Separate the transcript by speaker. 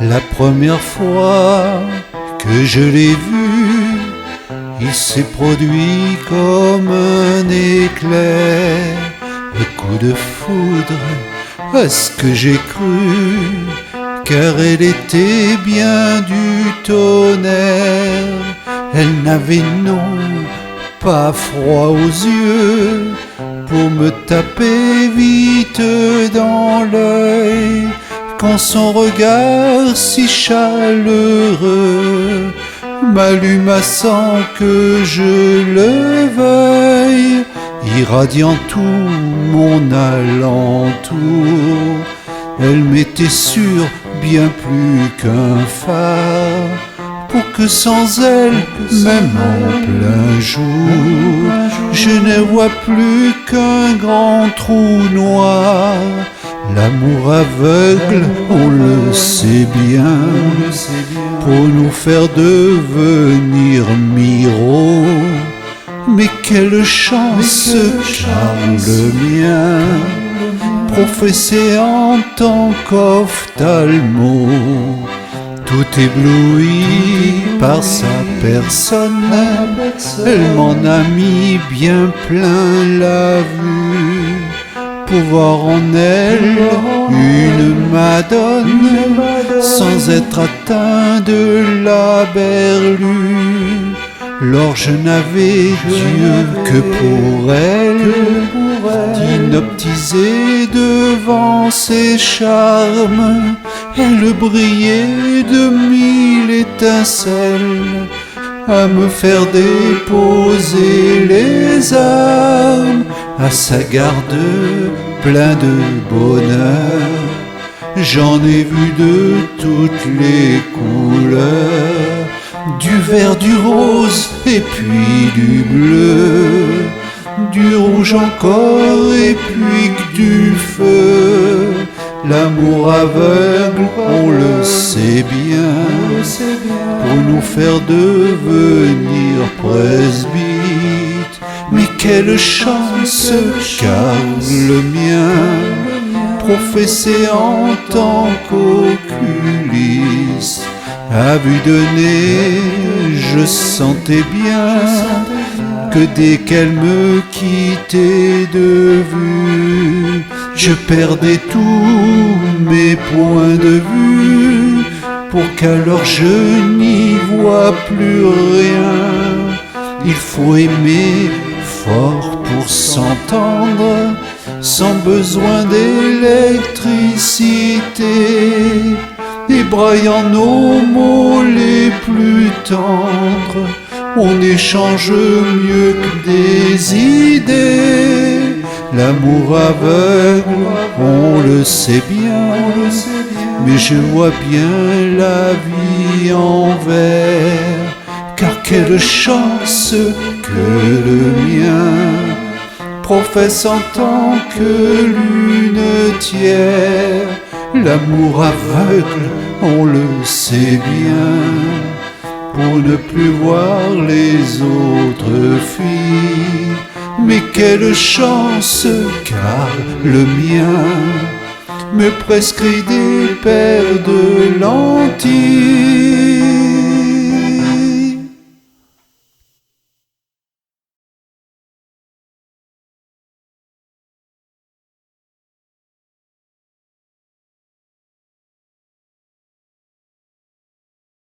Speaker 1: La première fois que je l'ai vu, il s'est produit comme un éclair, le coup de foudre, à ce que j'ai cru, car elle était bien du tonnerre. Elle n'avait non pas froid aux yeux pour me taper vite dans l'œil, quand son regard si chaleureux m'alluma sans que je le veuille, irradiant tout mon alentour. Elle m'était sûre bien plus qu'un phare, pour que sans elle, même en plein jour, je ne vois plus qu'un grand trou noir. L'amour aveugle, on le sait bien, pour nous faire devenir miroirs. Mais quelle chance, car le mien, professé en tant qu'ophtalmo, tout ébloui par sa personne, elle m'en a mis bien plein la vue, pour voir en elle une madone, sans être atteint de la berlue. Lors je n'avais Dieu que pour elle, d'inoptisé devant ses charmes, elle brillait de mille étincelles, à me faire déposer les armes, à sa garde plein de bonheur. J'en ai vu de toutes les couleurs, du vert, du rose et puis du bleu, du rouge encore et puis que du feu. L'amour aveugle, on le sait bien, pour nous faire devenir presbytes. Mais quelle chance, car le mien, professé en tant qu'oculiste, à vue de nez, je sentais bien que dès qu'elle me quittait de vue, je perdais tous mes points de vue, pour qu'alors je n'y vois plus rien. Il faut aimer fort pour s'entendre, sans besoin d'électricité, et braillant nos mots les plus tendres, on échange mieux que des idées. L'amour aveugle, on le sait bien, mais je vois bien la vie en vert, car quelle chance que le mien professe en tant que lunetière. L'amour aveugle, on le sait bien, pour ne plus voir les autres filles. Mais quelle chance, car le mien me prescrit des paires de lentilles.